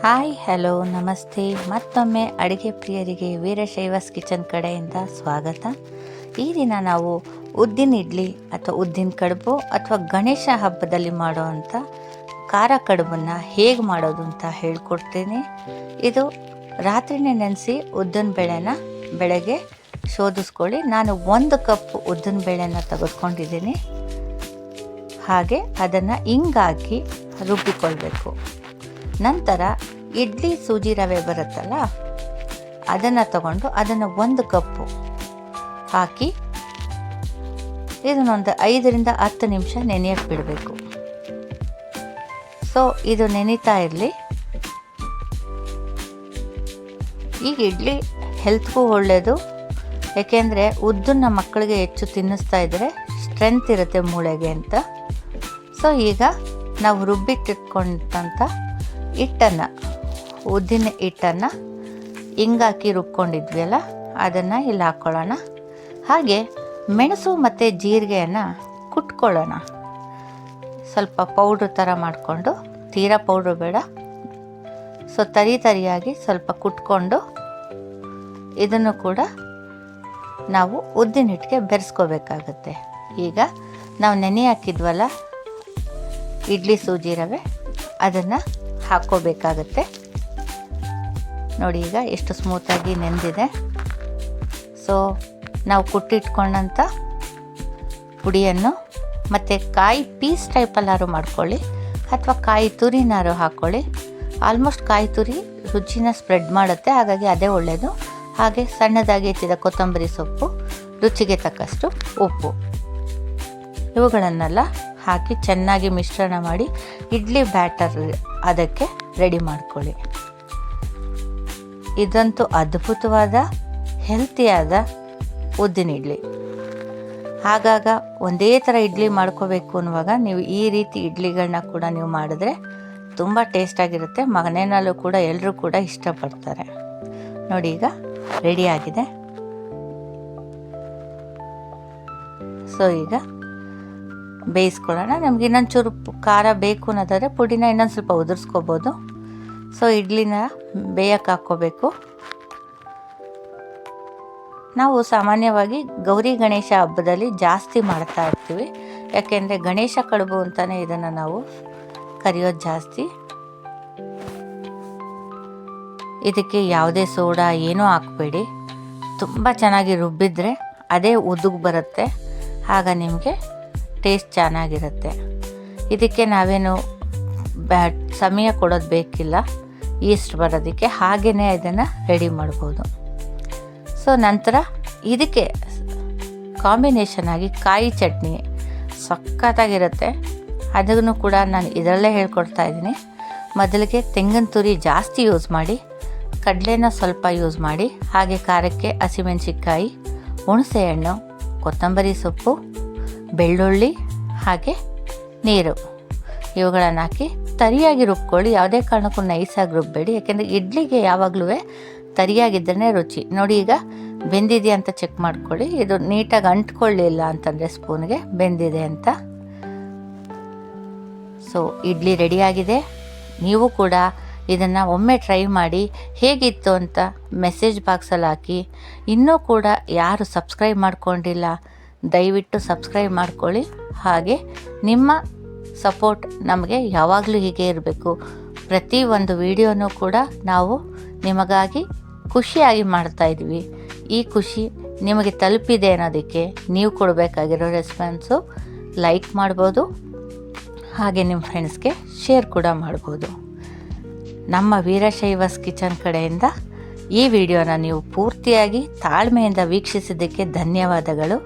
Hi hello ನಮಸ್ತೆ. ಮತ್ತೊಮ್ಮೆ ಅಡುಗೆ ಪ್ರಿಯರಿಗೆ ವೀರಶೈವಸ್ ಕಿಚನ್ ಕಡೆಯಿಂದ ಸ್ವಾಗತ. ಈ ದಿನ ನಾವು ಉದ್ದಿನ ಇಡ್ಲಿ ಅಥವಾ ಉದ್ದಿನ ಕಡುಬು ಅಥವಾ ಗಣೇಶ ಹಬ್ಬದಲ್ಲಿ ಮಾಡುವಂಥ ಖಾರ ಕಡುಬನ್ನು ಹೇಗೆ ಮಾಡೋದು ಅಂತ ಹೇಳ್ಕೊಡ್ತೀನಿ. ಇದು ರಾತ್ರಿನೇ ನೆನೆಸಿ ಉದ್ದಿನ ಬೇಳೆನ ಬೆಳಗ್ಗೆ ಶೋಧಿಸ್ಕೊಳ್ಳಿ. ನಾನು 1 ಕಪ್ ಉದ್ದಿನ ಬೇಳೆನ ತೆಗೆದುಕೊಂಡಿದ್ದೀನಿ. ಹಾಗೆ ಅದನ್ನು ಹಿಂಗಾಗಿ ರುಬ್ಬಿಕೊಳ್ಬೇಕು. ನಂತರ ಇಡ್ಲಿ ಸೂಜಿ ರವೆ ಬರುತ್ತಲ್ಲ, ಅದನ್ನು ತಗೊಂಡು ಅದನ್ನು 1 ಕಪ್ಪು ಹಾಕಿ ಇದನ್ನೊಂದು 5ರಿಂದ 10 ನಿಮಿಷ ನೆನೆಯಕ್ಕೆ ಬಿಡಬೇಕು. ಸೊ ಇದು ನೆನೀತಾ ಇರಲಿ. ಈಗ ಇಡ್ಲಿ ಹೆಲ್ತ್ಗೂ ಒಳ್ಳೆಯದು, ಏಕೆಂದರೆ ಉದ್ದನ್ನ ಮಕ್ಕಳಿಗೆ ಹೆಚ್ಚು ತಿನ್ನಿಸ್ತಾ ಇದ್ದರೆ ಸ್ಟ್ರೆಂತ್ ಇರುತ್ತೆ ಮೂಳೆಗೆ ಅಂತ. ಸೊ ಈಗ ನಾವು ರುಬ್ಬಿಟ್ಟಿಟ್ಕೊಂಡಂಥ ಹಿಟ್ಟನ್ನು, ಉದ್ದಿನ ಹಿಟ್ಟನ್ನು ಹಿಂಗಾಕಿ ರುಬ್ಕೊಂಡಿದ್ವಿ ಅಲ್ಲ, ಅದನ್ನು ಇಲ್ಲಿ ಹಾಕ್ಕೊಳ್ಳೋಣ. ಹಾಗೆ ಮೆಣಸು ಮತ್ತು ಜೀರಿಗೆಯನ್ನು ಕುಟ್ಕೊಳ್ಳೋಣ. ಸ್ವಲ್ಪ ಪೌಡ್ರ್ ಥರ ಮಾಡಿಕೊಂಡು, ತೀರಾ ಪೌಡ್ರು ಬೇಡ, ಸೊ ತರಿಯಾಗಿ ಸ್ವಲ್ಪ ಕುಟ್ಕೊಂಡು ಇದನ್ನು ಕೂಡ ನಾವು ಉದ್ದಿನ ಹಿಟ್ಟಿಗೆ ಬೆರೆಸ್ಕೋಬೇಕಾಗತ್ತೆ. ಈಗ ನಾವು ನೆನೆ ಹಾಕಿದ್ವಲ್ಲ ಇಡ್ಲಿ ಸೂಜಿ ರವೆ, ಅದನ್ನು ಹಾಕ್ಕೋಬೇಕಾಗತ್ತೆ. ನೋಡಿ ಈಗ ಎಷ್ಟು ಸ್ಮೂತಾಗಿ ನೆಂದಿದೆ. ಸೊ ನಾವು ಕುಟ್ಟಿಟ್ಕೊಂಡಂಥ ಪುಡಿಯನ್ನು ಮತ್ತು ಕಾಯಿ ಪೀಸ್ ಟೈಪಲ್ಲಾರು ಮಾಡ್ಕೊಳ್ಳಿ ಅಥವಾ ಕಾಯಿ ತುರಿನಾರು ಹಾಕ್ಕೊಳ್ಳಿ. ಆಲ್ಮೋಸ್ಟ್ ಕಾಯಿ ತುರಿ ರುಚಿನ ಸ್ಪ್ರೆಡ್ ಮಾಡುತ್ತೆ, ಹಾಗಾಗಿ ಅದೇ ಒಳ್ಳೆಯದು. ಹಾಗೆ ಸಣ್ಣದಾಗಿ ಹೆಚ್ಚಿದ ಕೊತ್ತಂಬರಿ ಸೊಪ್ಪು, ರುಚಿಗೆ ತಕ್ಕಷ್ಟು ಉಪ್ಪು, ಇವುಗಳನ್ನೆಲ್ಲ ಹಾಕಿ ಚೆನ್ನಾಗಿ ಮಿಶ್ರಣ ಮಾಡಿ ಇಡ್ಲಿ ಬ್ಯಾಟರ್ ಅದಕ್ಕೆ ರೆಡಿ ಮಾಡ್ಕೊಳ್ಳಿ. ಇದಂತೂ ಅದ್ಭುತವಾದ ಹೆಲ್ತಿಯಾದ ಉದ್ದಿನ ಇಡ್ಲಿ. ಆಗಾಗ ಒಂದೇ ಥರ ಇಡ್ಲಿ ಮಾಡ್ಕೋಬೇಕು ಅನ್ನುವಾಗ ನೀವು ಈ ರೀತಿ ಇಡ್ಲಿಗಳನ್ನ ಕೂಡ ನೀವು ಮಾಡಿದ್ರೆ ತುಂಬ ಟೇಸ್ಟಾಗಿರುತ್ತೆ. ಮನೆಯಲ್ಲೂ ಕೂಡ ಎಲ್ಲರೂ ಕೂಡ ಇಷ್ಟಪಡ್ತಾರೆ. ನೋಡಿ ಈಗ ರೆಡಿಯಾಗಿದೆ. ಸೊ ಈಗ ಬೇಯಿಸ್ಕೊಳ್ಳೋಣ. ನಮ್ಗೆ ಇನ್ನೊಂಚೂರು ಖಾರ ಬೇಕು ಅನ್ನೋದಾದರೆ ಪುಡಿನ ಇನ್ನೊಂದು ಸ್ವಲ್ಪ ಉದುರಿಸ್ಕೋಬೋದು. ಸೊ ಇಡ್ಲಿನ ಬೇಯಕ್ಕೆ ಹಾಕ್ಕೋಬೇಕು. ನಾವು ಸಾಮಾನ್ಯವಾಗಿ ಗೌರಿ ಗಣೇಶ ಹಬ್ಬದಲ್ಲಿ ಜಾಸ್ತಿ ಮಾಡ್ತಾ ಇರ್ತೀವಿ, ಯಾಕೆಂದರೆ ಗಣೇಶ ಕಡುಬು ಅಂತಲೇ ಇದನ್ನು ನಾವು ಕರೆಯೋದು ಜಾಸ್ತಿ. ಇದಕ್ಕೆ ಯಾವುದೇ ಸೋಡಾ ಏನೂ ಹಾಕಬೇಡಿ. ತುಂಬ ಚೆನ್ನಾಗಿ ರುಬ್ಬಿದ್ರೆ ಅದೇ ಉದುಗ್ ಬರುತ್ತೆ, ಆಗ ನಿಮಗೆ ಟೇಸ್ಟ್ ಚೆನ್ನಾಗಿರುತ್ತೆ. ಇದಕ್ಕೆ ನಾವೇನು ಸಮಯ ಕೊಡೋದು ಬೇಕಿಲ್ಲ ಈಸ್ಟ್ ಬರೋದಕ್ಕೆ, ಹಾಗೆಯೇ ಇದನ್ನು ರೆಡಿ ಮಾಡ್ಬೋದು. ಸೊ ನಂತರ ಇದಕ್ಕೆ ಕಾಂಬಿನೇಷನ್ ಆಗಿ ಕಾಯಿ ಚಟ್ನಿ ಸಖತ್ತಾಗಿರುತ್ತೆ. ಅದನ್ನು ಕೂಡ ನಾನು ಇದರಲ್ಲೇ ಹೇಳ್ಕೊಡ್ತಾ ಇದ್ದೀನಿ. ಮೊದಲಿಗೆ ತೆಂಗಿನ ತುರಿ ಜಾಸ್ತಿ ಯೂಸ್ ಮಾಡಿ, ಕಡಲೆನ ಸ್ವಲ್ಪ ಯೂಸ್ ಮಾಡಿ, ಹಾಗೆ ಖಾರಕ್ಕೆ ಹಸಿಮೆಣಸಿನ್ಕಾಯಿ, ಹುಣಸೆಹಣ್ಣು, ಕೊತ್ತಂಬರಿ ಸೊಪ್ಪು, ಬೆಳ್ಳುಳ್ಳಿ ಹಾಗೆ ನೀರು, ಇವುಗಳನ್ನು ಹಾಕಿ ತರಿಯಾಗಿ ರುಬ್ಕೊಳ್ಳಿ. ಯಾವುದೇ ಕಾರಣಕ್ಕೂ ನೈಸಾಗಿ ರುಬ್ಬಬೇಡಿ, ಯಾಕೆಂದರೆ ಇಡ್ಲಿಗೆ ಯಾವಾಗಲೂ ತರಿಯಾಗಿದ್ದರೆ ರುಚಿ. ನೋಡಿ ಈಗ ಬೆಂದಿದೆಯಾ ಅಂತ ಚೆಕ್ ಮಾಡ್ಕೊಳ್ಳಿ. ಇದು ನೀಟಾಗಿ ಅಂಟ್ಕೊಳ್ಳಿಲ್ಲ ಅಂತಂದರೆ ಸ್ಪೂನ್ಗೆ ಬೆಂದಿದೆ ಅಂತ. ಸೊ ಇಡ್ಲಿ ರೆಡಿಯಾಗಿದೆ. ನೀವು ಕೂಡ ಇದನ್ನು ಒಮ್ಮೆ ಟ್ರೈ ಮಾಡಿ ಹೇಗಿತ್ತು ಅಂತ ಮೆಸೇಜ್ ಬಾಕ್ಸಲ್ಲಿ ಹಾಕಿ. ಇನ್ನೂ ಕೂಡ ಯಾರು ಸಬ್ಸ್ಕ್ರೈಬ್ ಮಾಡ್ಕೊಂಡಿಲ್ಲ ದಯವಿಟ್ಟು ಸಬ್ಸ್ಕ್ರೈಬ್ ಮಾಡ್ಕೊಳ್ಳಿ. ಹಾಗೆ ನಿಮ್ಮ ಸಪೋರ್ಟ್ ನಮಗೆ ಯಾವಾಗಲೂ ಹೀಗೆ ಇರಬೇಕು. ಪ್ರತಿ ಒಂದು ವಿಡಿಯೋನೂ ಕೂಡ ನಾವು ನಿಮಗಾಗಿ ಖುಷಿಯಾಗಿ ಮಾಡ್ತಾಯಿದ್ವಿ. ಈ ಖುಷಿ ನಿಮಗೆ ತಲುಪಿದೆ ಅನ್ನೋದಕ್ಕೆ ನೀವು ಕೊಡಬೇಕಾಗಿರೋ ರೆಸ್ಪಾನ್ಸು ಲೈಕ್ ಮಾಡ್ಬೋದು, ಹಾಗೆ ನಿಮ್ಮ ಫ್ರೆಂಡ್ಸ್ಗೆ ಶೇರ್ ಕೂಡ ಮಾಡ್ಬೋದು. ನಮ್ಮ ವೀರಶೈವಸ್ ಕಿಚನ್ ಕಡೆಯಿಂದ ಈ ವಿಡಿಯೋನ ನೀವು ಪೂರ್ತಿಯಾಗಿ ತಾಳ್ಮೆಯಿಂದ ವೀಕ್ಷಿಸಿದ್ದಕ್ಕೆ ಧನ್ಯವಾದಗಳು.